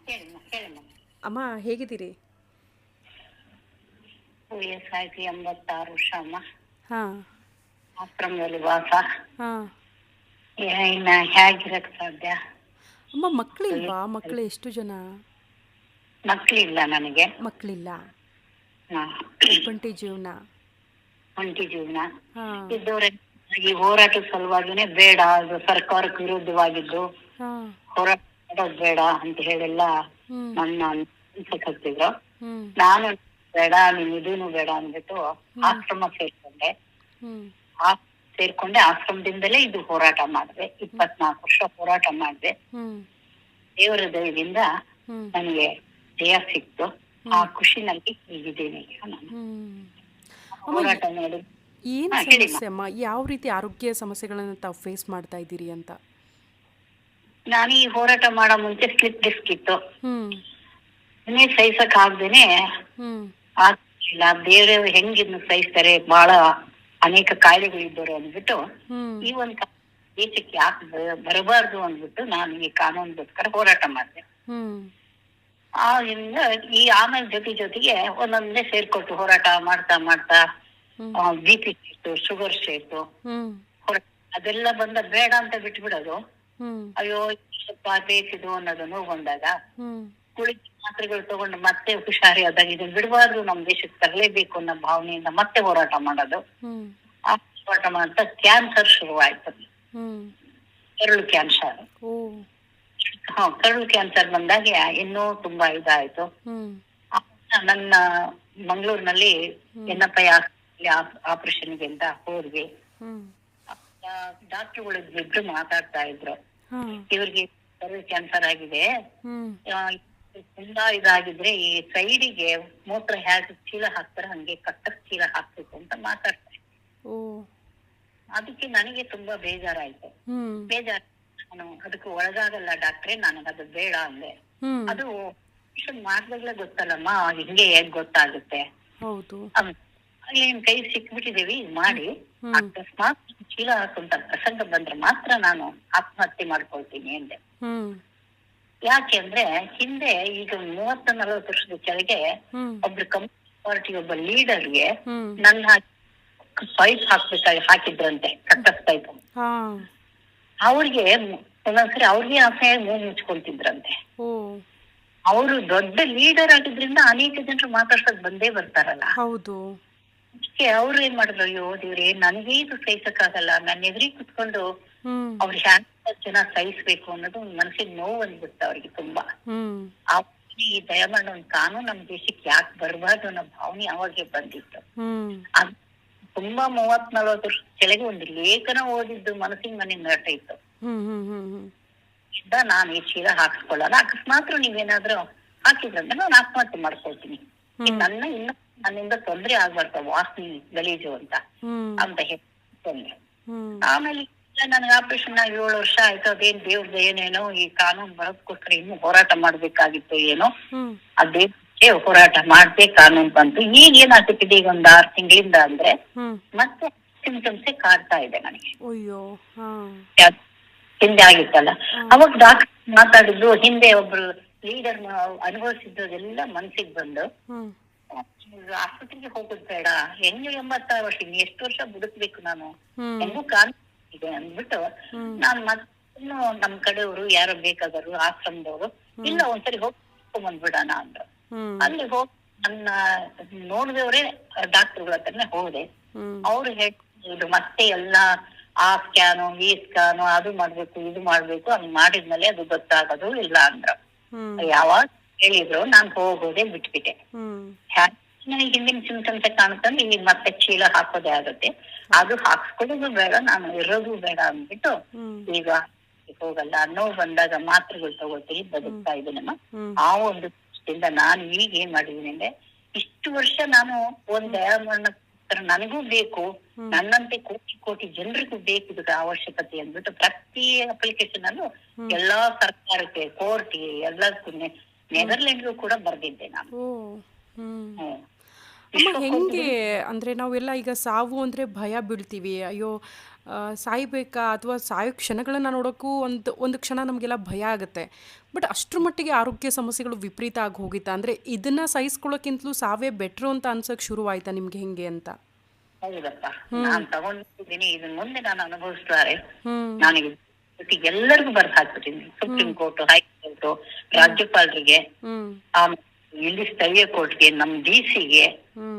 ಹೇಳಿಮ್ಮ ಹೇಳಿಮ್ಮ. ಅಮ್ಮ ಹೇಗಿದ್ದೀರಿ? ವಯಸ್ಸಾಯ್ತು 86 ವರ್ಷ ಅಮ್ಮ. ಹಾಂ ಆಶ್ರಮದಲ್ಲಿ ವಾಸ. ಹಾಂ. ಇನ್ನ ಹೇಗಿರಕ್ ಸಾಧ್ಯ? ಅಮ್ಮ ಮಕ್ಕಳಿಲ್ವಾ? ಮಕ್ಕಳು ಎಷ್ಟು ಜನ? ಮಕ್ಳಿಲ್ಲ ನನಗೆ. ಮಕ್ಕಳಿಲ್ಲ. ಹಾ. ಒಬ್ಬಂಟಿ ಜೀವನ. ಒಂಟಿ ಜೀವನ. ಹಾಂ ಇದ್ದವ್ರೆ ಈ ಹೋರಾಟದ ಸಲುವಾಗಿನೇ ಬೇಡ, ಅದು ಸರ್ಕಾರಕ್ಕೆ ವಿರುದ್ಧವಾಗಿದ್ದು ಹಾಂ. ಹೋರಾಟ ಮಾಡೋದು ಬೇಡ ಅಂತ ಹೇಳೆಲ್ಲ ಹ್ಞೂ ನನ್ನ ಅನ್ಸಕ್ತಿದ್ರು. ಹ್ಞೂ ನಾನು ಬೇಡ, ನೀನ್ ಇದೂನು ಬೇಡ ಅಂದ್ಬಿಟ್ಟು ಹ್ಞೂ ಆಶ್ರಮ ಸೇರ್ಕೊಂಡೆ. ಹ್ಞೂ ಆಶ್ರಮದಿಂದಲೇ ಇದು ಹೋರಾಟ ಮಾಡಿದೆ. 24 ವರ್ಷ ಹೋರಾಟ ಮಾಡಿದೆ. ಹ್ಞೂ ದೇವರ ದಯದಿಂದ ಹ್ಞೂ ನನಗೆ ಜಯ ಸಿಕ್ತು. ಹ್ಞೂ ಆ ಖುಷಿನಲ್ಲಿ ಈಗಿದ್ದೀನಿ ಈಗ ನಾನು. ಹ್ಞೂ. ಅಮ್ಮ ಹೋರಾಟ ಮಾಡಿ. ಏನು ಹೇಳಿಮ್ಮ. ಸಮಸ್ಯೆ ಅಮ್ಮ? ಯಾವ ರೀತಿ ಆರೋಗ್ಯ ಸಮಸ್ಯೆಗಳನ್ನು ತಾವು ಫೇಸ್ ಮಾಡ್ತಾ ಇದ್ದೀರಿ ಅಂತ? ನಾನು ಈ ಹೋರಾಟ ಮಾಡೋ ಮುಂಚೆ ಸ್ಲಿಪ್ ಡಿಸ್ಕ್ ಇತ್ತು. ಹ್ಞೂ ಇನ್ನೇ ಸಹಿಸಕ್ ಆಗ್ದೇನೆ ಹ್ಞೂ ಆಗ್ಲಿಲ್ಲ. ಬೇರೆಯವ್ರು ಹೆಂಗಿದ್ನ ಸಹಿಸ್ತಾರೆ, ಬಹಳ ಅನೇಕ ಕಾಯಿಲೆಗಳಿದ್ದರು ಅಂದ್ಬಿಟ್ಟು ಹ್ಞೂ ಈ ಒಂದು ದೇಶಕ್ಕೆ ಯಾಕೆ ಬರಬಾರ್ದು ಅಂದ್ಬಿಟ್ಟು ನಾನು ಈ ಕಾನೂನಿಗೋಸ್ಕರ ಹೋರಾಟ ಮಾಡಿದೆ. ಹ್ಞೂ ಆದ್ರಿಂದ ಆಮೇಲೆ ಜೊತೆಗೆ ಒಂದೊಂದೇ ಸೇರ್ಕೊಟ್ಟು ಹೋರಾಟ ಮಾಡ್ತಾ ಮಾಡ್ತಾ ಹ್ಞೂ BP ಸೇರ್ತು, ಶುಗರ್ ಸೇರ್ತು. ಹ್ಞೂ ಹೊರ- ಅದೆಲ್ಲ ಬಂದ ಬೇಡ ಅಂತ ಬಿಟ್ಬಿಡೋದು. ಹ್ಞೂ ಅಯ್ಯೋ ಸ್ವಲ್ಪ ಬೇಸಿದು ಅನ್ನೋದು ನೋವು ಬಂದಾಗ ಹ್ಞೂ ಗುಳಿಗೆ ಮಾತ್ರೆಗಳು ತಗೊಂಡು ಮತ್ತೆ ಹುಷಾರಿ ಆದಾಗ ಇದನ್ನ ಬಿಡಬಾರ್ದು, ನಮ್ ದೇಶಕ್ಕೆ ತರಲೇಬೇಕು ಅನ್ನೋ ಭಾವನೆಯಿಂದ ಮತ್ತೆ ಹೋರಾಟ ಮಾಡೋದು. ಹ್ಞೂ ಆ ಹೋರಾಟ ಮಾಡ್ತಾ ಕ್ಯಾನ್ಸರ್ ಶುರುವಾಯ್ತು. ಹ್ಞೂ. ಕರುಳು ಕ್ಯಾನ್ಸರ್. ಓ. ಕರುಳು ಕ್ಯಾನ್ಸರ್ ಬಂದಾಗ ಇನ್ನೂ ತುಂಬಾ ಇದಾಯ್ತು. ಹ್ಞೂ ನನ್ನ ಮಂಗಳೂರಿನಲ್ಲಿ ಹ್ಞೂ NFI ಆಪರೇಷನ್ಗೆ ಅಂತ ಹೋದ್ವಿ. ಹ್ಞೂ ಡಾಕ್ಟರ್ಗಳು ಇಬ್ರು ಮಾತಾಡ್ತಾ ಇದ್ರು, ಹಾಂ ಇವ್ರಿಗೆ ಕರುಳು ಕ್ಯಾನ್ಸರ್ ಆಗಿದೆ, ಹ್ಞೂ ಆ, ತುಂಬಾ ಇದಾಗಿದ್ರೆ ಈ ಸೈಡಿಗೆ ಮೂತ್ರ ಹ್ಯಾಕ್ ಚೀಲ ಹಾಕ್ತಾರೆ, ಹಂಗೆ ಕಟ್ಟಕ್ ಚೀಲ ಹಾಕ್ಬೇಕು ಅಂತ ಮಾತಾಡ್ತಾರೆ. ಓ. ಅದಕ್ಕೆ ನನಗೆ ತುಂಬಾ ಬೇಜಾರಾಯ್ತು. ಹ್ಞೂ ಬೇಜಾರ್ ನಾನು ಅದಕ್ಕೆ ಒಳಗಾಗಲ್ಲ ಡಾಕ್ಟ್ರೆ, ನನಗದು ಬೇಡ ಅಂದೆ. ಹ್ಞೂ. ಅದು ಮಾಡಿದಾಗ್ಲೇ ಗೊತ್ತಲ್ಲಮ್ಮ, ಹಿಂಗೆ ಹೇಗ್ ಗೊತ್ತಾಗುತ್ತೆ. ಹೌದು. ಅಲ್ಲಿ ನಿಮ್ ಕೈ ಸಿಕ್ಬಿಟ್ಟಿದೇವಿ ಮಾಡಿ, ಹ್ಞೂ ಅಕಸ್ಮಾತ್ ಚೀಲ ಹಾಕುವಂತ ಪ್ರಸಂಗ ಬಂದ್ರೆ ಮಾತ್ರ ನಾನು ಆತ್ಮಹತ್ಯೆ ಮಾಡ್ಕೊಳ್ತೀನಿ ಅಂದೆ. ಹ್ಞೂ ಯಾಕೆ ಅಂದ್ರೆ ಹಿಂದೆ ಈಗ 30-40 ವರ್ಷದ ಕೆಳಗೆ ಹ್ಞೂ ಒಬ್ರು ಕಮ್ಯುನಿಸ್ಟ್ ಪಾರ್ಟಿ ಒಬ್ಬ ಲೀಡರ್ಗೆ ಹ್ಞೂ ನನ್ನ ಪೈಪ್ ಹಾಕಿದ್ರಂತೆ, ಕಟ್ಟಸ್ ಪೈಪ್. ಹಾಂ. ಅವ್ರಿಗೆ ಒಂದೊಂದ್ಸರಿ ಅವ್ರಿಗೆ ಅಸಹ್ಯ ಮೂಗು ಮುಚ್ಕೊಂತಿದ್ರಂತೆ. ಓ. ಅವರು ದೊಡ್ಡ ಲೀಡರ್ ಆಗಿದ್ರಿಂದ ಅನೇಕ ಜನರು ಮಾತಾಡ್ಸಕ್ ಬಂದೇ ಬರ್ತಾರಲ್ಲ. ಹೌದು. ಅದಕ್ಕೆ ಅವ್ರು ಏನ್ ಮಾಡಿದ್ರು, ಅಯ್ಯೋ ದೇವ್ರೆ ನನಗೆ ಇದು ಸಹಿಸಕ್ಕಾಗಲ್ಲ, ನನ್ನ ಎದುರಿಗೆ ಕುತ್ಕೊಂಡು ಹ್ಞೂ ಅವ್ರು ಹ್ಯಾಂಗ ಜನ ಸಹಿಸ್ಬೇಕು ಅನ್ನೋದು ಮನಸ್ಸಿಗೆ ನೋವು ಅಂದ್ಬಿಡ್ತು ಅವ್ರಿಗೆ ತುಂಬಾ. ಹ್ಞೂ ಈ ದಯಮಾಡಿ ಒಂದು ಕಾನೂನು ನಮ್ಮ ದೇಶಕ್ಕೆ ಯಾಕೆ ಬರಬಾರ್ದು ಅನ್ನೋ ಭಾವನೆ ಅವಾಗೆ ಬಂದಿತ್ತು. ಹ್ಞೂ ಅದ್ ತುಂಬಾ 30-40 ವರ್ಷ ಕೆಳಗೆ ಒಂದು ಲೇಖನ ಓದಿದ್ದು ಮನಸ್ಸಿಗೆ ನನಗೆ ನಟ ಇತ್ತು. ಹ್ಞೂ ಹ್ಞೂ ಹ್ಞೂ ಹ್ಞೂ ಇದ್ದ ನಾನು ಈ ಚೀಲ ಹಾಕ್ಸ್ಕೊಳ್ಳಲ್ಲ, ಅಕಸ್ಮಾತ್ ನೀವೇನಾದ್ರೂ ಹಾಕಿದ್ರಂದ್ರೆ ನಾನು ಆತ್ಮಹತ್ಯೆ ಮಾಡ್ಕೊಳ್ತೀನಿ, ನನ್ನಿಂದ ತೊಂದ್ರೆ ಆಗ್ಬಾರ್ದ, ವಾಸನೆ ಗಲೀಜು ಅಂತ ಹ್ಞೂ ಅಂತ ಹೇಳ್ಕೊಂಡ್ರೆ. ಹ್ಞೂ ಆಮೇಲೆ ನನಗೆ ಆಪರೇಷನ್ 7 ವರ್ಷ ಆಯ್ತು. ಅದೇನ್ ದೇವ್ರದ್ದು ಏನೇನೋ ಈ ಕಾನೂನು ಬರೋದಕ್ಕೋಸ್ಕರ ಇನ್ನೂ ಹೋರಾಟ ಮಾಡ್ಬೇಕಾಗಿತ್ತು ಏನೋ, ಹ್ಞೂ ಅದೇ ಹೋರಾಟ ಮಾಡ್ದೆ, ಕಾನೂನು ಬಂತು. ಈಗ ಏನಾಗ್ತಿದೆ, ಈಗ ಒಂದ್ 6 ತಿಂಗಳಿಂದ ಅಂದ್ರೆ ಹ್ಞೂ. ಮತ್ತೆ ಸಿಂಪ್ಟಮ್ಸೇ ಕಾಡ್ತಾ ಇದೆ ನನಗೆ. ಅಯ್ಯೋ. ಹಾಂ ಹಿಂದೆ ಆಗಿತ್ತಲ್ಲ, ಹಾಂ ಅವಾಗ ಡಾಕ್ಟರ್ ಮಾತಾಡಿದ್ದು, ಹಿಂದೆ ಒಬ್ರು ಲೀಡರ್ ಅನುಭವಿಸಿದ್ದೆಲ್ಲ ಮನ್ಸಿಗೆ ಬಂದು ಹ್ಞೂ ಆಸ್ಪತ್ರೆಗೆ ಹೋಗೋದ್ ಬೇಡ, ಹೆಂಗೆ 86 ವರ್ಷ ಇನ್ನು ಎಷ್ಟು ವರ್ಷ ಬದುಕ್ಬೇಕು ನಾನು, ಹ್ಞೂ ಹೆಂಗೂ ಕಾನೂನು ಇದೆ ಅಂದ್ಬಿಟ್ಟು ಹ್ಞೂ ನಾನ್ ಮತ್ತೆ ನಮ್ ಕಡೆಯವರು ಯಾರೋ ಬೇಕಾದರು ಆಶ್ರಮದವರು, ಇಲ್ಲ ಒಂದ್ಸರಿ ಹೋಗ್ಕೊಂಡ್ ಬಂದ್ಬಿಡೋಣ ಅಂದ್ರು. ಹ್ಞೂ ಅಲ್ಲಿ ಹೋಗಿ ನನ್ನ ನೋಡಿದವ್ರೆ ಡಾಕ್ಟರ್ಗಳ ಹತ್ರನೇ ಹೋದೆ. ಹ್ಞೂ ಅವ್ರು ಹೇಳಿದ್ರು ಮತ್ತೆ ಎಲ್ಲಾ ಆ ಸ್ಕ್ಯಾನು ಈ ಸ್ಕ್ಯಾನು ಅದು ಮಾಡ್ಬೇಕು ಇದು ಮಾಡ್ಬೇಕು, ಹಂಗ್ ಮಾಡಿದ್ಮೇಲೆ ಅದು ಗೊತ್ತಾಗೋದು ಇಲ್ಲ ಅಂದ್ರು. ಹ್ಞೂ ಯಾವಾಗ ಹೇಳಿದ್ರು ನಾನ್ ಹೋಗೋದೇ ಬಿಟ್ಬಿಟ್ಟೆ. ಹ್ಞೂ ನನಗೆ ಹಿಂದಿನ ಸಿಂಪ್ಟಮ್ಸ್ ಕಾಣುತ್ತಂದ್ರೆ ಈಗ ಮತ್ತೆ ಚೀಲ ಹಾಕೋದೇ ಆಗುತ್ತೆ, ಅದು ಹಾಕ್ಸ್ಕೊಳ್ಳೋದು ಬೇಡ, ನಾನು ಇರೋದು ಬೇಡ ಅಂದ್ಬಿಟ್ಟು ಹ್ಞೂ ಈಗ ಹೋಗಲ್ಲ. ನೋವು ಬಂದಾಗ ಮಾತ್ರೆಗಳು ತಗೋತೀನಿ, ಬದುಕ್ತಾ ಇದ್ದೀನಮ್ಮ. ಹ್ಞೂ ಆ ಒಂದು ದೃಷ್ಟಿಯಿಂದ ನಾನು ಈಗ ಏನ್ ಮಾಡಿದೀನಿ ಅಂದ್ರೆ, ಇಷ್ಟು ವರ್ಷ ನಾನು ಒಂದ್ ದಯಾಮರಣ ನನಗೂ ಬೇಕು, ನನ್ನಂತೆ ಕೋಟಿ ಕೋಟಿ ಜನರಿಗೂ ಬೇಕು ಇದಕ್ಕೆ ಅವಶ್ಯಕತೆ ಅಂದ್ಬಿಟ್ಟು ಪ್ರತಿ ಅಪ್ಲಿಕೇಶನ್ ಅಲ್ಲೂ ಎಲ್ಲಾ ಸರ್ಕಾರಕ್ಕೆ, ಕೋರ್ಟ್ಗೆ, ಎಲ್ಲದಕ್ಕೂ ನೆದರ್ಲೆಂಡ್ಗೂ ಕೂಡ ಬರ್ದಿದ್ದೆ ನಾನು. ಓ. ಹ್ಞೂ. ಹ್ಮ್. ಅಮ್ಮ ಹೆಂಗೆ ಅಂದರೆ ನಾವೆಲ್ಲ ಈಗ ಸಾವು ಅಂದರೆ ಭಯ ಬೀಳ್ತೀವಿ, ಅಯ್ಯೋ ಸಾಯ್ಬೇಕಾ ಅಥವಾ ಸಾಯೋ ಕ್ಷಣಗಳನ್ನು ನೋಡೋಕ್ಕೂ ಒಂದು ಒಂದು ಕ್ಷಣ ನಮಗೆಲ್ಲ ಭಯ ಆಗುತ್ತೆ. ಬಟ್ ಅಷ್ಟ್ರ ಮಟ್ಟಿಗೆ ಆರೋಗ್ಯ ಸಮಸ್ಯೆಗಳು ವಿಪರೀತ ಆಗಿ ಹೋಗಿತ್ತಾ? ಅಂದರೆ ಇದನ್ನು ಸಹಿಸ್ಕೊಳ್ಳೋಕ್ಕಿಂತಲೂ ಸಾವೇ ಬೆಟ್ರು ಅಂತ ಅನ್ಸೋಕ್ಕೆ ಶುರುವಾಯ್ತಾ ನಿಮಗೆ ಹೆಂಗೆ ಅಂತ? ಹೌದಪ್ಪ, ಹ್ಞೂ ನಾನ್ ತಗೊಂಡಿದ್ದೀನಿ. ಇದನ್ ಮುಂದೆ ನಾನು ಅನುಭವಿಸ್ತಾರೆ. ಹ್ಞೂ ನಾನೀಗ ಎಲ್ಲರಿಗೂ ಬರ್ದು ಹಾಕ್ಬಿಟ್ಟಿದ್ದೀನಿ. ಹ್ಞೂ ಸುಪ್ರೀಂ ಕೋರ್ಟ್, ಹೈಕೋರ್ಟ್, ರಾಜ್ಯಪಾಲರಿಗೆ, ಹ್ಞೂ ಆಮೇಲೆ ಇಲ್ಲಿ ಸ್ಥಳೀಯ ಕೋರ್ಟ್ಗೆ, ನಮ್ ಡಿಸಿಗೆ, ಹ್ಞೂ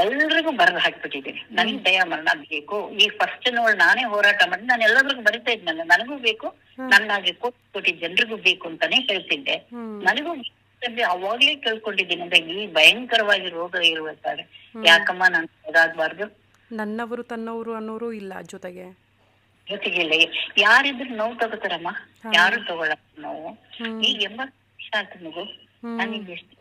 ಎಲ್ರಿಗೂ ಬರೆದು ಹಾಕ್ಬಿಟ್ಟಿದ್ದೀನಿ. ನನಗೆ ದಯಾಮರಣ ಬೇಕು. ಈಗ ಫಸ್ಟ್ ನೋಡ್ ನಾನೇ ಹೋರಾಟ ಮಾಡಿ ನಾನು ಎಲ್ಲರಿಗೂ ಬರಿತಾ ಇದ್ನಲ್ಲ, ನನಗೂ ಬೇಕು, ನನ್ನಾಗೆ ಕೋಟಿ ಕೋಟಿ ಜನರಿಗೂ ಬೇಕು ಅಂತಾನೆ ಹೇಳ್ತಿದ್ದೆ. ಹ್ಞೂ ನನಗೂ ಅವಾಗ್ಲೇ ಕೇಳ್ಕೊಂಡಿದ್ದೀನಿ. ಅಂದ್ರೆ ಈ ಭಯಂಕರವಾಗಿ ರೋಗ ಇರುವಂತಾರೆ, ಯಾಕಮ್ಮ ನಾನು ಅದಾಗ್ಬಾರ್ದು. ನನ್ನವರು ತನ್ನವರು ಅನ್ನೋರು ಇಲ್ಲ ಜೊತೆಗೆ. ಜೊತೆಗಿಲ್ಲ, ಯಾರಿದ್ರು ನೋವು ತಗೋತಾರಮ್ಮ, ಯಾರು ತಗೊಳಲ್ಲ ನೋವು. ಹ್ಞೂ ಈಗ 80 ವರ್ಷ ಆಯ್ತು ಮಗು, ಹ್ಞೂ ನನಗೆ ಎಷ್ಟು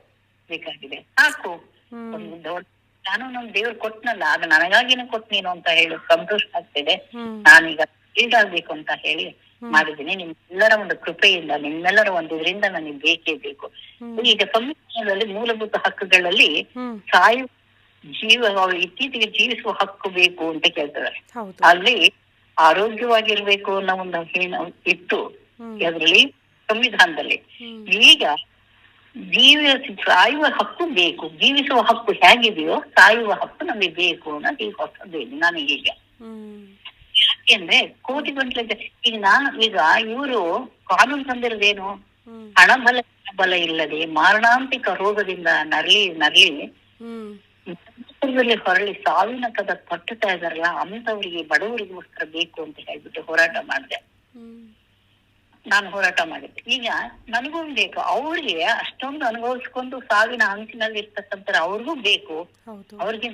ಬೇಕಾಗಿದೆ ಸಾಕು. ಹ್ಞೂ ಒಂದು ದೊಡ್ಡ ನಾನು ನಮ್ ದೇವ್ರು ಕೊಟ್ನಲ್ಲ, ಅದು ನನಗಾಗಿನೇ ಕೊಟ್ ನೀನು ಅಂತ ಹೇಳಿ ಸಂತೋಷ ಆಗ್ತಿದೆ. ಹ್ಞೂ ನಾನೀಗ ಫೀಲ್ಡ್ ಆಗ್ಬೇಕು ಅಂತ ಹೇಳಿ ಮಾಡಿದ್ದೀನಿ. ನಿಮ್ಮೆಲ್ಲರ ಒಂದು ಕೃಪೆಯಿಂದ, ನಿಮ್ಮೆಲ್ಲರ ಒಂದು ಇದರಿಂದ ನನಗೆ ಬೇಕೇ ಬೇಕು. ಈಗ ಸಂವಿಧಾನದಲ್ಲಿ ಮೂಲಭೂತ ಹಕ್ಕುಗಳಲ್ಲಿ ಹ್ಞೂ ಸಾಯುವ ಇತ್ತೀಚೆಗೆ ಜೀವಿಸುವ ಹಕ್ಕು ಬೇಕು ಅಂತ ಕೇಳ್ತಿದ್ದಾರೆ. ಹೌದು. ಅಲ್ಲಿ ಆರೋಗ್ಯವಾಗಿರ್ಬೇಕು ಅನ್ನೋ ಒಂದು ಇತ್ತು ಹ್ಞೂ ಅದರಲ್ಲಿ, ಸಂವಿಧಾನದಲ್ಲಿ. ಹ್ಞೂ ಈಗ ಸಾಯುವ ಹಕ್ಕು ಬೇಕು. ಜೀವಿಸುವ ಹಕ್ಕು ಹೇಗಿದೆಯೋ ಸಾಯುವ ಹಕ್ಕು ನಮಗೆ ಬೇಕು ಅನ್ನೋದು ಈಗ ಹೊಸದೇನು ನನಗೀಗ. ಹ್ಞೂ ಯಾಕೆಂದ್ರೆ ಕೋಟಿ ಗಂಟಲೆ ಈಗ ಇವರು ಕಾನೂನು ತಂದಿರೋದೇನು, ಹ್ಞೂ ಬಲ ಇಲ್ಲದೆ ಮಾರಣಾಂತಿಕ ರೋಗದಿಂದ ನರಳಿ ಹ್ಞೂ ಹೊರಳಿ ಸಾವಿನ ಕದ ತಟ್ಟುತ್ತಾ ಇದಾರಲ್ಲ, ಅಂತವರಿಗೆ, ಬಡವರಿಗೋಸ್ಕರ ಬೇಕು ಅಂತ ಹೇಳ್ಬಿಟ್ಟು ಹೋರಾಟ ಮಾಡಿದೆ. ಹ್ಞೂ ನಾನು ಹೋರಾಟ ಮಾಡಿದ್ದೆ. ಈಗ ನನಗೂ ಬೇಕು, ಅವ್ರಿಗೆ ಅಷ್ಟೊಂದು ಅನುಭವಿಸ್ಕೊಂಡು ಸಾವಿನ ಅಂಚಿನಲ್ಲಿ ಇರ್ತಕ್ಕಂಥ ಅವ್ರಿಗೂ ಬೇಕು. ಹೌದು. ಅವ್ರಿಗೆ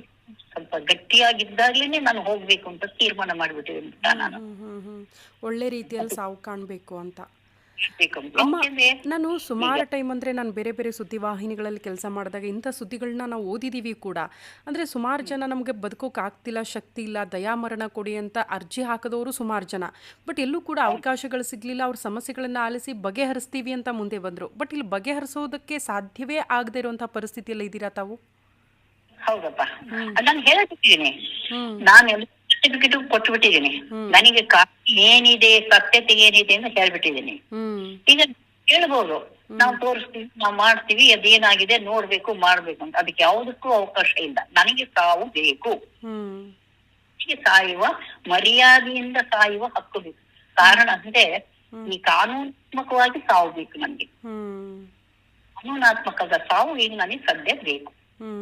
ಸ್ವಲ್ಪ ಗಟ್ಟಿಯಾಗಿದ್ದಾಗ್ಲೇನೆ ನಾನು ಹೋಗ್ಬೇಕು ಅಂತ ತೀರ್ಮಾನ ಮಾಡ್ಬಿಟ್ಟಿದ್ದೀನಿ ನಾನು. ಒಳ್ಳೆ ರೀತಿಯಲ್ಲಿ ಸಾವು ಕಾಣಬೇಕು ಅಂತ. ಬೇಕಂತ. ಅಮ್ಮ, ಯಾಕೆಂದ್ರೆ ನಾನು ಸುಮಾರು ಟೈಮ್ ಅಂದರೆ ನಾನು ಬೇರೆ ಬೇರೆ ಸುದ್ದಿವಾಹಿನಿಗಳಲ್ಲಿ ಕೆಲಸ ಮಾಡಿದಾಗ ಇಂಥ ಸುದ್ದಿಗಳನ್ನ ನಾವು ಓದಿದ್ದೀವಿ ಕೂಡ. ಅಂದರೆ ಸುಮಾರು ಜನ ನಮಗೆ ಬದುಕೋಕ್ಕಾಗ್ತಿಲ್ಲ, ಶಕ್ತಿ ಇಲ್ಲ, ದಯಾಮರಣ ಕೊಡಿ ಅಂತ ಅರ್ಜಿ ಹಾಕಿದವರು ಸುಮಾರು ಜನ. ಬಟ್ ಎಲ್ಲೂ ಕೂಡ ಅವಕಾಶಗಳು ಸಿಗಲಿಲ್ಲ. ಅವ್ರ ಸಮಸ್ಯೆಗಳನ್ನು ಆಲಿಸಿ ಬಗೆಹರಿಸ್ತೀವಿ ಅಂತ ಮುಂದೆ ಬಂದರು. ಬಟ್ ಇಲ್ಲಿ ಬಗೆಹರಿಸೋದಕ್ಕೆ ಸಾಧ್ಯವೇ ಆಗದೆ ಇರುವಂಥ ಪರಿಸ್ಥಿತಿಯಲ್ಲಿ ಇದ್ದೀರಾ ತಾವು? ಹೌದಪ್ಪ, ನಾನು ಹೇಳ್ಬಿಟ್ಟಿದ್ದೀನಿ. ಹ್ಞೂ ನಾನು ಎಲ್ಲ ಸರ್ಟಿಫಿಕೇಟ್ ಕೊಟ್ಬಿಟ್ಟಿದ್ದೀನಿ. ಹ್ಞೂ ನನಗೆ ಏನಿದೆ, ಸತ್ಯತೆ ಏನಿದೆ ಅಂತ ಹೇಳ್ಬಿಟ್ಟಿದ್ದೀನಿ. ಹ್ಞೂ ಈಗ ಹೇಳ್ಬೋದು, ನಾವು ತೋರಿಸ್ತೀವಿ, ನಾವು ಮಾಡ್ತೀವಿ, ಅದೇನಾಗಿದೆ ನೋಡ್ಬೇಕು, ಮಾಡ್ಬೇಕು ಅಂತ. ಅದಕ್ಕೆ ಯಾವುದಕ್ಕೂ ಅವಕಾಶ ಇಲ್ಲ. ನನಗೆ ಸಾವು ಬೇಕು. ಹ್ಞೂ ನನಗೆ ಸಾಯುವ, ಮರ್ಯಾದೆಯಿಂದ ಸಾಯುವ ಹಕ್ಕು ಬೇಕು. ಕಾರಣ ಅಂದ್ರೆ ಈ ಕಾನೂನಾತ್ಮಕವಾಗಿ ಸಾವು ಬೇಕು ನನಗೆ. ಹ್ಞೂ ಕಾನೂನಾತ್ಮಕದ ಸಾವು ಈಗ ನನಗೆ ಸದ್ಯ ಬೇಕು. ಹ್ಞೂ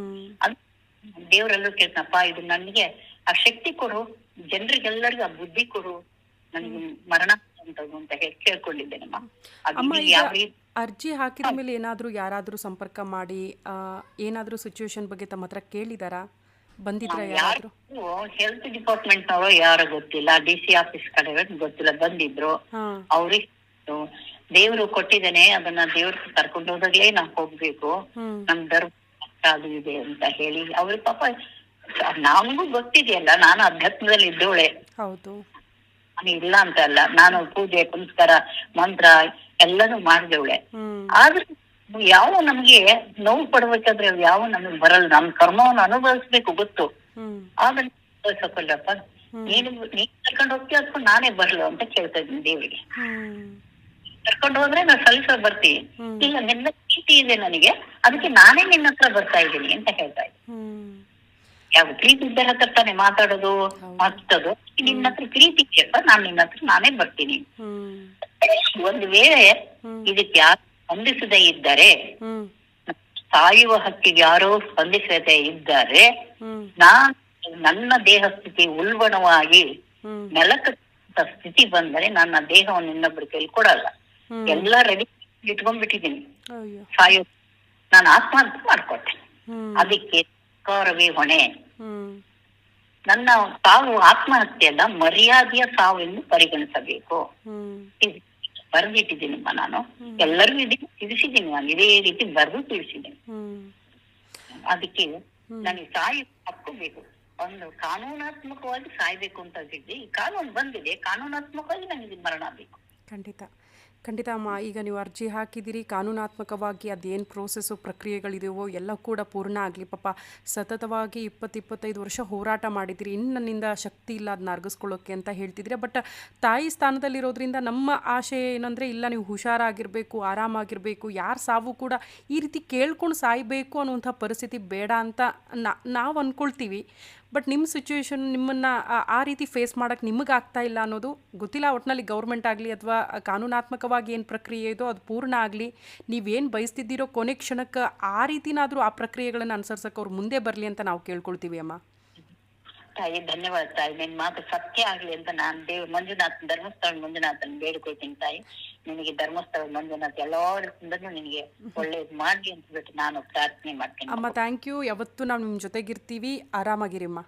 ಅದು ದೇವರೆಲ್ಲರೂ ಕೇಳ್ತನಪ್ಪ, ಇದು ನನಗೆ ಆ ಶಕ್ತಿ ಕೊಡು, ಜನರಿಗೆಲ್ಲರಿಗೂ ಆ ಬುದ್ಧಿ ಕೊಡು, ನನಗೆ ಮರಣ ಅಂತ ಹೇಳಿ ಕೇಳ್ಕೊಂಡಿದ್ದೇನಮ್ಮ. ಅಮ್ಮ, ಅದು ಈಗ ಯಾವ ರೀತಿ ಅರ್ಜಿ ಹಾಕಿದ ಮೇಲೆ ಏನಾದರೂ ಯಾರಾದರೂ ಸಂಪರ್ಕ ಮಾಡಿ ಏನಾದರೂ ಸಿಚುವೇಶನ್ ಬಗ್ಗೆ ತಮ್ಮ ಹತ್ರ ಕೇಳಿದಾರಾ? ಬಂದಿದ್ರಾ ಯಾರಾದರೂ? ಹೆಲ್ತ್ ಡಿಪಾರ್ಟ್ಮೆಂಟ್ ನವರು ಯಾರು ಗೊತ್ತಿಲ್ಲ, ಡಿಸಿ ಆಫೀಸ್ ಕಡೆ ಗೊತ್ತಿಲ್ಲ, ಬಂದಿದ್ರು. ಹಾಂ ಅವ್ರಿಗೆ ದೇವ್ರು ಕೊಟ್ಟಿದ್ದೇನೆ, ಅದನ್ನ ದೇವ್ರಿಗೆ ಕರ್ಕೊಂಡು ಹೋದಾಗ್ಲೇ ನಾವ್ ಹೋಗ್ಬೇಕು, ಹ್ಞೂ ನಮ್ ಧರ್ಮ ಅದು ಇದೆ ಅಂತ ಹೇಳಿ ಅವ್ರ ಪಾಪ. ನಮಗೂ ಗೊತ್ತಿದೆಯಲ್ಲ, ನಾನು ಅಧ್ಯಾತ್ಮದಲ್ಲಿ ಇದ್ದೋಳೆ, ಹೌದು. ನಾನು ಇಲ್ಲ ಅಂತ ಅಲ್ಲ. ನಾನು ಪೂಜೆ ಪುನಸ್ಕಾರ ಮಂತ್ರ ಎಲ್ಲಾನು ಮಾಡಿದವಳೆ. ಹ್ಞೂ ಆದ್ರೆ ಯಾವ ನಮ್ಗೆ ನೋವು ಪಡ್ಬೇಕಾದ್ರೆ ಯಾವ ನಮಗ್ ಬರಲ್ಲ. ನಮ್ ಕರ್ಮವನ್ನು ಅನುಭವಿಸ್ಬೇಕು ಗೊತ್ತು, ಹ್ಞೂ ಆದ್ರೆ ಅನುಭವಿಸಕ್ಕಲ್ಲಪ್ಪ. ನೀನ್ ಕರ್ಕೊಂಡು ಹೋಗ್ತೀವಿ ಅದ್ಕೊಂಡು ನಾನೇ ಬರ್ಲು ಅಂತ ಕೇಳ್ತಾ ಇದ್ದೀನಿ ದೇವರಿಗೆ. ಹ್ಞೂ ಕರ್ಕೊಂಡು ಹೋದ್ರೆ ನಾನು ಸಲ್ಲಿಸೋ ಬರ್ತೀನಿ. ಹ್ಮ್. ಇಲ್ಲ, ನಿನ್ನ ಪ್ರೀತಿ ಇದೆ ನನಗೆ, ಅದಕ್ಕೆ ನಾನೇ ನಿನ್ನ ಹತ್ರ ಬರ್ತಾ ಇದ್ದೀನಿ ಅಂತ ಹೇಳ್ತಾ ಇದ್ದೀನಿ. ಹ್ಞೂ ಯಾವ ಪ್ರೀತಿ ಇದ್ದ ಹತ್ರ ತಾನೇ ಮಾತಾಡೋದು, ಮಾತಾಡೋದು. ನಿನ್ನ ಹತ್ರ ಪ್ರೀತಿ ಇದೆಯಪ್ಪ, ನಾನ್ ನಿನ್ನ ಹತ್ರ ನಾನೇ ಬರ್ತೀನಿ. ಹ್ಞೂ ಒಂದು ವೇಳೆ ಇದಕ್ಕೆ ಯಾರು ಸ್ಪಂದಿಸದೇ ಇದ್ದರೆ, ಹ್ಞೂ ಸಾಯುವ ಹಕ್ಕಿಗೆ ಯಾರೋ ಸ್ಪಂದಿಸದೇ ಇದ್ದಾರೆ, ಹ್ಞೂ ನನ್ನ ದೇಹ ಸ್ಥಿತಿ ಉಲ್ಬಣವಾಗಿ ಹ್ಞೂ ನೆಲಕಂತ ಸ್ಥಿತಿ ಬಂದರೆ ನನ್ನ ದೇಹವನ್ನು ಇನ್ನೊಬ್ರು ಕೈಲಿ ಕೊಡಲ್ಲ. ಎಲ್ಲ ರೆಡಿ ಇಟ್ಕೊಂಡ್ಬಿಟ್ಟಿದ್ದೀನಿ. ಅಯ್ಯೋ. ಸಾಯೋ ನಾನು ಆತ್ಮಹತ್ಯೆ ಮಾಡ್ಕೊಟ್ಟೆ. ಹ್ಞೂ ಅದಕ್ಕೆ ಸರ್ಕಾರವೇ ಹೊಣೆ. ಹ್ಞೂ ನನ್ನ ಸಾವು ಆತ್ಮಹತ್ಯೆ ಅಲ್ಲ, ಮರ್ಯಾದೆಯ ಸಾವು ಎಂದು ಪರಿಗಣಿಸಬೇಕು. ಹ್ಞೂ ಬರೆದಿಟ್ಟಿದ್ದೀನಮ್ಮ ನಾನು. ಎಲ್ಲರಿಗೂ ಇದಕ್ಕೆ ತಿಳಿಸಿದ್ದೀನಿ, ನಾನು ಇದೇ ರೀತಿ ಬರೆದು ತಿಳಿಸಿದ್ದೀನಿ. ಹ್ಞೂ ಅದಕ್ಕೆ ನನಗೆ ಸಾಯುವ ಹಕ್ಕು ಬೇಕು. ಒಂದು ಕಾನೂನಾತ್ಮಕವಾಗಿ ಸಾಯ್ಬೇಕು ಅಂತ ಇದ್ದಿದ್ದೆ, ಈ ಕಾನೂನು ಬಂದಿದೆ, ಕಾನೂನಾತ್ಮಕವಾಗಿ ನನಗೆ ಮರಣ ಬೇಕು. ಖಂಡಿತ. ಖಂಡಿತ ಅಮ್ಮ. ಈಗ ನೀವು ಅರ್ಜಿ ಹಾಕಿದ್ದೀರಿ, ಕಾನೂನಾತ್ಮಕವಾಗಿ ಅದೇನು ಪ್ರೋಸೆಸ್ಸು ಪ್ರಕ್ರಿಯೆಗಳಿದೆಯೋ ಎಲ್ಲ ಕೂಡ ಪೂರ್ಣ ಆಗಲಿ. ಪಾಪ ಸತತವಾಗಿ 20-25 ವರ್ಷ ಹೋರಾಟ ಮಾಡಿದ್ದೀರಿ, ಇನ್ನು ನನ್ನಿಂದ ಶಕ್ತಿ ಇಲ್ಲ ಅದನ್ನ ಅರ್ಗಿಸ್ಕೊಳ್ಳೋಕ್ಕೆ ಅಂತ ಹೇಳ್ತಿದ್ದೀರಿ. ಬಟ್ ತಾಯಿ ಸ್ಥಾನದಲ್ಲಿರೋದ್ರಿಂದ ನಮ್ಮ ಆಶೆ ಏನಂದರೆ, ಇಲ್ಲ ನೀವು ಹುಷಾರಾಗಿರಬೇಕು, ಆರಾಮಾಗಿರಬೇಕು, ಯಾರ ಸಾವು ಕೂಡ ಈ ರೀತಿ ಕೇಳ್ಕೊಂಡು ಸಾಯಬೇಕು ಅನ್ನುವಂಥ ಪರಿಸ್ಥಿತಿ ಬೇಡ ಅಂತ ನಾವು ಅಂದ್ಕೊಳ್ತೀವಿ. ಬಟ್ ನಿಮ್ಮ ಸಿಚುವೇಶನ್ ನಿಮ್ಮನ್ನು ಆ ರೀತಿ ಫೇಸ್ ಮಾಡೋಕ್ಕೆ ನಿಮಗೆ ಆಗ್ತಾ ಇಲ್ಲ ಅನ್ನೋದು ಗೊತ್ತಿಲ್ಲ. ಒಟ್ಟಿನಲ್ಲಿ ಗೌರ್ಮೆಂಟ್ ಆಗಲಿ ಅಥವಾ ಕಾನೂನಾತ್ಮಕವಾಗಿ ಏನು ಪ್ರಕ್ರಿಯೆ ಇದೋ ಅದು ಪೂರ್ಣ ಆಗಲಿ. ನೀವೇನು ಬಯಸ್ತಿದ್ದೀರೋ ಕೊನೆ ಕ್ಷಣಕ್ಕೆ ಆ ರೀತಿನಾದರೂ ಆ ಪ್ರಕ್ರಿಯೆಗಳನ್ನು ಅನುಸರಿಸೋಕೆ ಅವ್ರು ಮುಂದೆ ಬರಲಿ ಅಂತ ನಾವು ಕೇಳ್ಕೊಳ್ತೀವಿ ಅಮ್ಮ. ತಾಯಿ ಧನ್ಯವಾದ ತಾಯಿ, ನಿನ್ ಮಾತು ಸತ್ಯ ಆಗ್ಲಿ ಅಂತ ನಾನು ಧರ್ಮಸ್ಥಳ ಮಂಜುನಾಥನ್ ಬೇಡ್ಕೊಳ್ತೀನಿ ತಾಯಿ. ನಿನಗೆ ಧರ್ಮಸ್ಥಳ ಮಂಜುನಾಥ್ ಎಲ್ಲರಿಂದನೂ ನಿನಗೆ ಒಳ್ಳೇದು ಮಾಡ್ಲಿ ಅಂತ ಬಿಟ್ಟು ನಾನು ಪ್ರಾರ್ಥನೆ ಮಾಡ್ತೀನಿ ಅಮ್ಮ. Thank you. ಯಾವತ್ತೂ ನಾವು ನಿಮ್ಮ ಜೊತೆಗಿರ್ತೀವಿ. ಆರಾಮಾಗಿರಿಮ್ಮ.